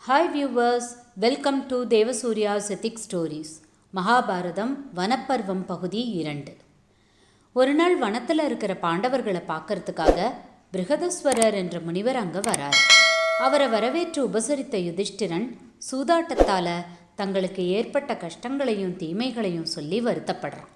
Hi viewers, welcome to Devasurya's ethic stories. Mahabharatam Vanaparvam பகுதி 2. ஒரு நாள் வனத்தில் இருக்கிற பாண்டவர்களை பார்க்கறதுக்காக பிருகதஸ்வரர் என்ற முனிவர் அங்கே வரார். அவரை வரவேற்று உபசரித்த யுதிஷ்டிரன் சூதாட்டத்தால் தங்களுக்கு ஏற்பட்ட கஷ்டங்களையும் தீமைகளையும் சொல்லி வருத்தப்படுறான்.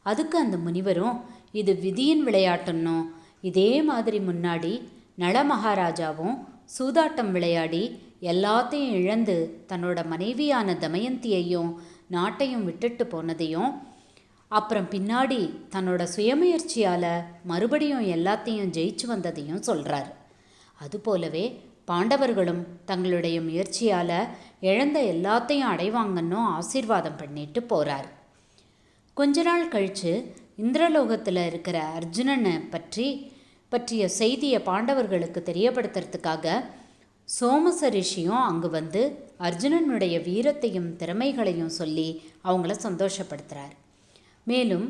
அதுக்கு அந்த முனிவரும் இது விதியின் விளையாட்டுன்னும், இதே மாதிரி முன்னாடி நள மகாராஜாவும் சூதாட்டம் விளையாடி எல்லாத்தையும் இழந்து தன்னோட மனைவியான தமயந்தியையும் நாட்டையும் விட்டுட்டு போனதையும், அப்புறம் பின்னாடி தன்னோட சுயமுயற்சியால் மறுபடியும் எல்லாத்தையும் ஜெயிச்சு வந்ததையும் சொல்கிறார். அதுபோலவே பாண்டவர்களும் தங்களுடைய முயற்சியால் இழந்த எல்லாத்தையும் அடைவாங்கன்னு ஆசீர்வாதம் பண்ணிட்டு போகிறார். கொஞ்ச நாள் கழித்து இந்திரலோகத்தில் இருக்கிற அர்ஜுனனை பற்றிய செய்தியை பாண்டவர்களுக்கு தெரியப்படுத்துறதுக்காக சோமச ரிஷியும் அங்கு வந்து அர்ஜுனனுடைய வீரத்தையும் திறமைகளையும் சொல்லி அவங்கள சந்தோஷப்படுத்துகிறார். மேலும்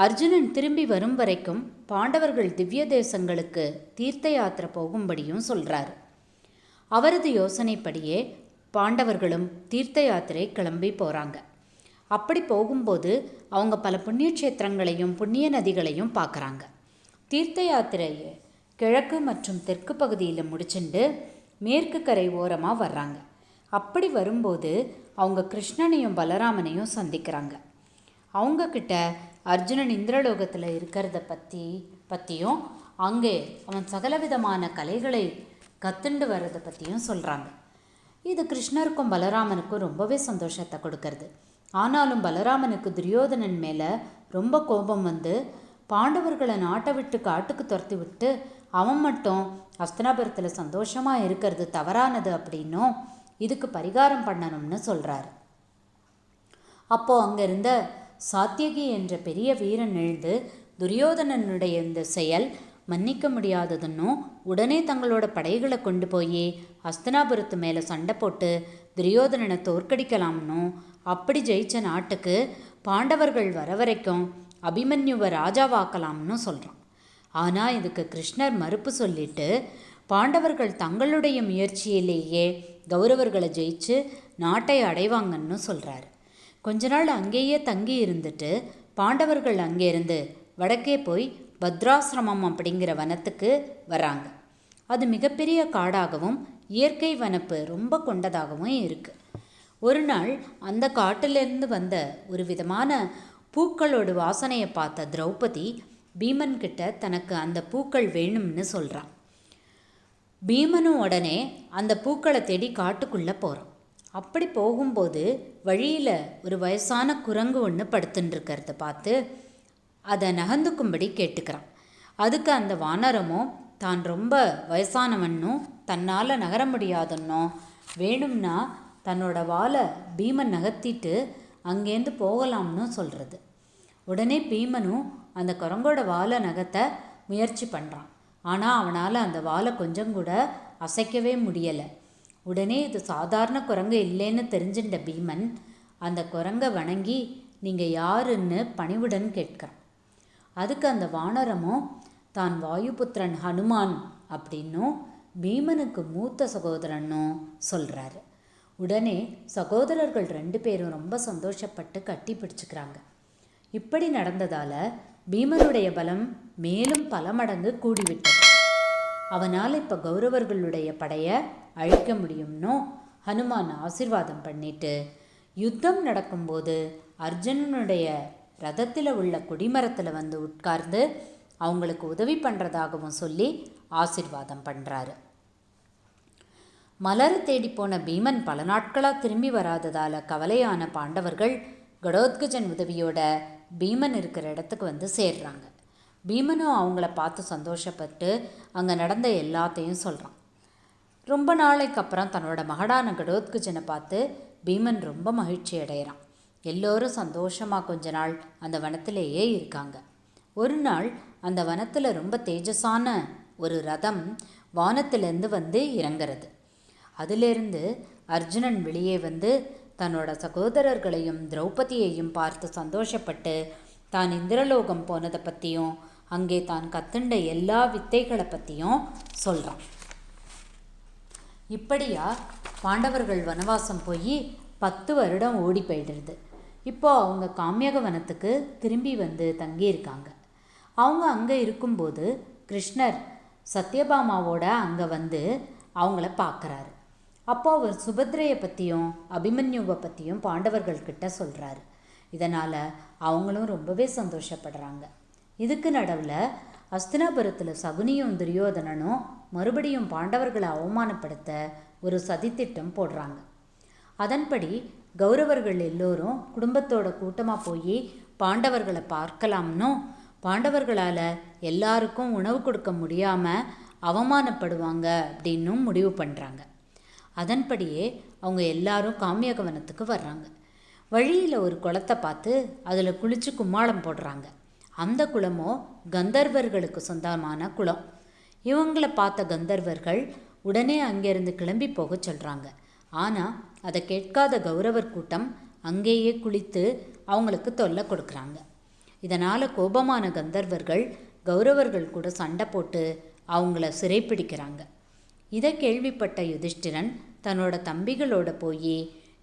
அர்ஜுனன் திரும்பி வரும் வரைக்கும் பாண்டவர்கள் திவ்ய தேசங்களுக்கு தீர்த்த யாத்திரை போகும்படியும் சொல்கிறார். அவரது யோசனைப்படியே பாண்டவர்களும் தீர்த்த யாத்திரை கிளம்பி போகிறாங்க. அப்படி போகும்போது அவங்க பல புண்ணிய க்ஷேத்திரங்களையும் புண்ணிய நதிகளையும் பார்க்குறாங்க. தீர்த்த யாத்திரையை கிழக்கு மற்றும் தெற்கு பகுதியில் முடிச்சுண்டு மேற்கு கரை ஓரமாக வர்றாங்க. அப்படி வரும்போது அவங்க கிருஷ்ணனையும் பலராமனையும் சந்திக்கிறாங்க. அவங்கக்கிட்ட அர்ஜுனன் இந்திரலோகத்தில் இருக்கிறத பற்றியும் அங்கே அவன் சகலவிதமான கலைகளை கற்றுண்டு வர்றதை பற்றியும் சொல்கிறாங்க. இது கிருஷ்ணருக்கும் பலராமனுக்கும் ரொம்பவே சந்தோஷத்தை கொடுக்கறது. ஆனாலும் பலராமனுக்கு துரியோதனன் மேலே ரொம்ப கோபம் வந்து பாண்டவர்களை நாட்டை விட்டு காட்டுக்கு துரத்தி விட்டு அவன் மட்டும் ஹஸ்தினாபுரத்தில் சந்தோஷமாக இருக்கிறது தவறானது அப்படின்னும் இதுக்கு பரிகாரம் பண்ணணும்னு சொல்கிறார். அப்போது அங்கே இருந்த சாத்தியகி என்ற பெரிய வீரன் எழுந்து துரியோதனனுடைய இந்த செயல் மன்னிக்க முடியாததுன்னும் உடனே தங்களோட படைகளை கொண்டு போய் ஹஸ்தினாபுரத்து மேலே சண்டை போட்டு துரியோதனனை தோற்கடிக்கலாம்னும், அப்படி ஜெயித்த நாட்டுக்கு பாண்டவர்கள் வர வரைக்கும் அபிமன்யுவை ராஜாவாக்கலாம்னு சொல்கிறான். ஆனால் இதுக்கு கிருஷ்ணர் மறுப்பு சொல்லிட்டு பாண்டவர்கள் தங்களுடைய முயற்சியிலேயே கௌரவர்களை ஜெயிச்சு நாட்டை அடைவாங்கன்னு சொல்கிறாரு. கொஞ்ச நாள் அங்கேயே தங்கி இருந்துட்டு பாண்டவர்கள் அங்கேருந்து வடக்கே போய் பத்ராசிரமம் அப்படிங்கிற வனத்துக்கு வராங்க. அது மிகப்பெரிய காடாகவும் இயற்கை வனப்பு ரொம்ப கொண்டதாகவும் இருக்குது. ஒரு நாள் அந்த காட்டிலிருந்து வந்த ஒரு விதமான பூக்களோட வாசனையை பார்த்த திரௌபதி பீமன் கிட்ட தனக்கு அந்த பூக்கள் வேணும்னு சொல்கிறான். பீமனும் உடனே அந்த பூக்களை தேடி காட்டுக்குள்ளே போகிறான். அப்படி போகும்போது வழியில் ஒரு வயசான குரங்கு ஒன்று படுத்துன்னு இருக்கிறத பார்த்து அதை நகர்ந்துக்கும்படி கேட்டுக்கிறான். அதுக்கு அந்த வானரமும் தான் ரொம்ப வயசானவன்னும் தன்னால் நகர முடியாதுன்னும் வேணும்னா தன்னோட வாலை பீமன் நகர்த்திட்டு அங்கேருந்து போகலாம்னு சொல்கிறது. உடனே பீமனும் அந்த குரங்கோட வாலை நகர்த்த முயற்சி பண்ணுறான். ஆனால் அவனால் அந்த வாலை கொஞ்சம் கூட அசைக்கவே முடியலை. உடனே இது சாதாரண குரங்கு இல்லைன்னு தெரிஞ்சின்ற பீமன் அந்த குரங்கை வணங்கி நீங்கள் யாருன்னு பணிவுடன் கேட்கிறான். அதுக்கு அந்த வானரமும் தான் வாயுபுத்திரன் ஹனுமான் அப்படின்னும் பீமனுக்கு மூத்த சகோதரனும் சொல்கிறாரு. உடனே சகோதரர்கள் 2 பேரும் ரொம்ப சந்தோஷப்பட்டு கட்டி பிடிச்சிக்கிறாங்க. இப்படி நடந்ததால் பீமனுடைய பலம் மேலும் பல மடங்கு கூடிவிட்டது. அவனால் இப்போ கௌரவர்களுடைய படையை அழிக்க முடியும்னோ ஹனுமான் ஆசீர்வாதம் பண்ணிட்டு யுத்தம் நடக்கும்போது அர்ஜுனனுடைய ரதத்தில் உள்ள கொடிமரத்தில் வந்து உட்கார்ந்து அவங்களுக்கு உதவி பண்ணுறதாகவும் சொல்லி ஆசீர்வாதம் பண்ணுறாரு. மலரை தேடி போன பீமன் பல நாட்களாக திரும்பி வராததால் கவலையான பாண்டவர்கள் கடோத்கஜன் உதவியோட பீமன் இருக்கிற இடத்துக்கு வந்து சேர்றாங்க. பீமனும் அவங்கள பார்த்து சந்தோஷப்பட்டு அங்கே நடந்த எல்லாத்தையும் சொல்கிறான். ரொம்ப நாளைக்கு அப்புறம் தன்னோட மகடான கடோத்கஜனை பார்த்து பீமன் ரொம்ப மகிழ்ச்சி அடைகிறான். எல்லோரும் சந்தோஷமாக கொஞ்ச நாள் அந்த வனத்திலேயே இருக்காங்க. ஒரு நாள் அந்த வனத்தில் ரொம்ப தேஜஸான ஒரு ரதம் வானத்திலேருந்து வந்து இறங்குறது. அதிலிருந்து அர்ஜுனன் வெளியே வந்து தன்னோட சகோதரர்களையும் திரௌபதியையும் பார்த்து சந்தோஷப்பட்டு தான் இந்திரலோகம் போனதை பற்றியும் அங்கே தான் கத்துண்ட எல்லா வித்தைகளை பற்றியும் சொல்கிறான். இப்படியா பாண்டவர்கள் வனவாசம் போய் 10 வருடம் ஓடி போயிடுறது. இப்போது அவங்க காமியக வனத்துக்கு திரும்பி வந்து தங்கியிருக்காங்க. அவங்க அங்கே இருக்கும்போது கிருஷ்ணர் சத்யபாமாவோட அங்கே வந்து அவங்கள பார்க்குறாரு. அப்போது அவர் சுபத்ரையை பற்றியும் அபிமன்யுவை பற்றியும் பாண்டவர்கள்கிட்ட சொல்கிறாரு. இதனால் அவங்களும் ரொம்பவே சந்தோஷப்படுறாங்க. இதுக்கு நடுவில் அஸ்தினாபுரத்தில் சகுனியும் துரியோதனனும் மறுபடியும் பாண்டவர்களை அவமானப்படுத்த ஒரு சதித்திட்டம் போடுறாங்க. அதன்படி கௌரவர்கள் எல்லோரும் குடும்பத்தோட கூட்டமாக போய் பாண்டவர்களை பார்க்கலாம்னும் பாண்டவர்களால் எல்லாருக்கும் உணவு கொடுக்க முடியாமல் அவமானப்படுவாங்க அப்படின்னும் முடிவு பண்ணுறாங்க. அதன்படியே அவங்க எல்லாரும் காமியகவனத்துக்கு வர்றாங்க. வழியில் ஒரு குளத்தை பார்த்து அதில் குளித்து கும்மாளம் போடுறாங்க. அந்த குளமோ கந்தர்வர்களுக்கு சொந்தமான குளம். இவங்களை பார்த்த கந்தர்வர்கள் உடனே அங்கேருந்து கிளம்பி போக சொல்கிறாங்க. ஆனால் அதை கேட்காத கௌரவர் கூட்டம் அங்கேயே குளித்து அவங்களுக்கு தொல்லை கொடுக்குறாங்க. இதனால் கோபமான கந்தர்வர்கள் கௌரவர்கள் கூட சண்டை போட்டு அவங்கள சிறைப்பிடிக்கிறாங்க. இதை கேள்விப்பட்ட யுதிஷ்டிரன் தன்னோட தம்பிகளோட போய்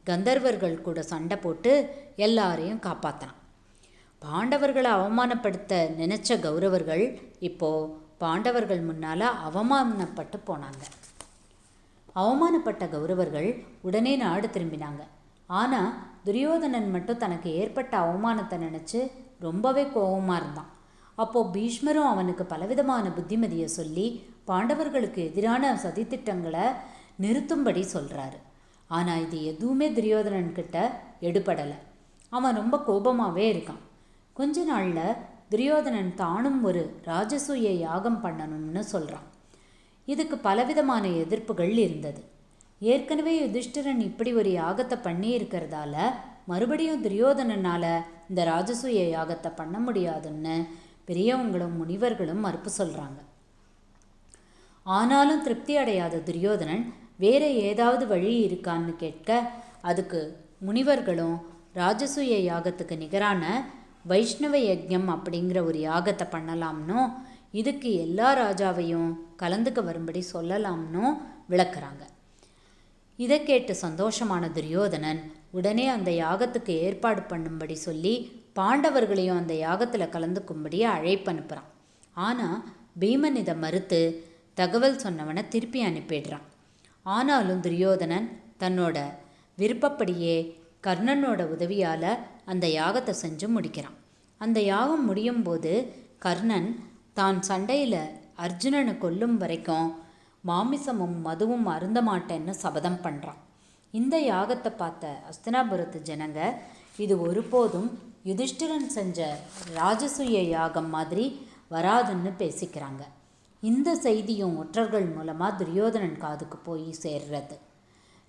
கந்தர்வர்கள் கூட சண்டை போட்டு எல்லாரையும் காப்பாற்றினான். பாண்டவர்களை அவமானப்படுத்த நினச்ச கௌரவர்கள் இப்போது பாண்டவர்கள் முன்னால் அவமானப்பட்டு போனாங்க. அவமானப்பட்ட கௌரவர்கள் உடனே நாடு திரும்பினாங்க. ஆனால் துரியோதனன் மட்டும் தனக்கு ஏற்பட்ட அவமானத்தை நினச்சி ரொம்பவே கோபமாக இருந்தான். அப்போது பீஷ்மரும் அவனுக்கு பலவிதமான புத்திமதியை சொல்லி பாண்டவர்களுக்கு எதிரான சதித்திட்டங்களை நிறுத்தும்படி சொல்கிறாரு. ஆனால் இது எதுவுமே துரியோதனன்கிட்ட எடுபடலை. அவன் ரொம்ப கோபமாகவே இருக்கான். கொஞ்ச நாளில் துரியோதனன் தானும் ஒரு ராஜசூய யாகம் பண்ணணும்னு சொல்கிறான். இதுக்கு பலவிதமான எதிர்ப்புகள் இருந்தது. ஏற்கனவே யுதிஷ்டிரன் இப்படி ஒரு யாகத்தை பண்ணி இருக்கிறதால மறுபடியும் துரியோதனனால் இந்த ராஜசூய யாகத்தை பண்ண முடியாதுன்னு பெரியவங்களும் முனிவர்களும் மறுப்பு சொல்கிறாங்க. ஆனாலும் திருப்தி அடையாத துரியோதனன் வேறு ஏதாவது வழி இருக்கான்னு கேட்க அதுக்கு முனிவர்களும் ராஜசூய யாகத்துக்கு நிகரான வைஷ்ணவ யஜ்ஞம் அப்படிங்கிற ஒரு யாகத்தை பண்ணலாம்னோ இதுக்கு எல்லா ராஜாவையும் கலந்துக்க வரும்படி சொல்லலாம்னோ விளக்குறாங்க. இதை கேட்டு சந்தோஷமான துரியோதனன் உடனே அந்த யாகத்துக்கு ஏற்பாடு பண்ணும்படி சொல்லி பாண்டவர்களையும் அந்த யாகத்தில் கலந்துக்கும்படி அழைப்பு அனுப்புகிறான். ஆனால் பீமன் இதை மறுத்து தகவல் சொன்னவனை திருப்பி அனுப்பிடுறான். ஆனாலும் துரியோதனன் தன்னோட விருப்பப்படியே கர்ணனோட உதவியால் அந்த யாகத்தை செஞ்சு முடிக்கிறான். அந்த யாகம் முடியும் போது கர்ணன் தான் சண்டையில் அர்ஜுனனை கொல்லும் வரைக்கும் மாமிசமும் மதுவும் அருந்த மாட்டேன்னு சபதம் பண்ணுறான். இந்த யாகத்தை பார்த்த அஸ்தினாபுரத்து ஜனங்க இது ஒருபோதும் யுதிஷ்டிரன் செஞ்ச ராஜசூய யாகம் மாதிரி வராதுன்னு பேசிக்கிறாங்க. இந்த செய்தியும் ஒற்றர்கள் மூலமாக துரியோதனன் காதுக்கு போய் சேர்றது.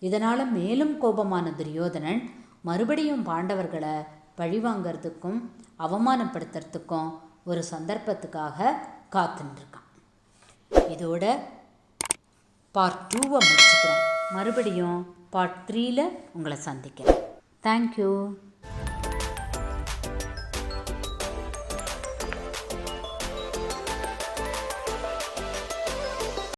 இதனால் மேலும் கோபமான துரியோதனன் மறுபடியும் பாண்டவர்களை பழிவாங்கிறதுக்கும் அவமானப்படுத்துறதுக்கும் ஒரு சந்தர்ப்பத்துக்காக காத்துட்டுருக்கான். இதோட பார்ட் 2 முடிச்சுக்கிறேன். மறுபடியும் பார்ட் 3 உங்களை சந்திக்கிறேன். தேங்க்யூ.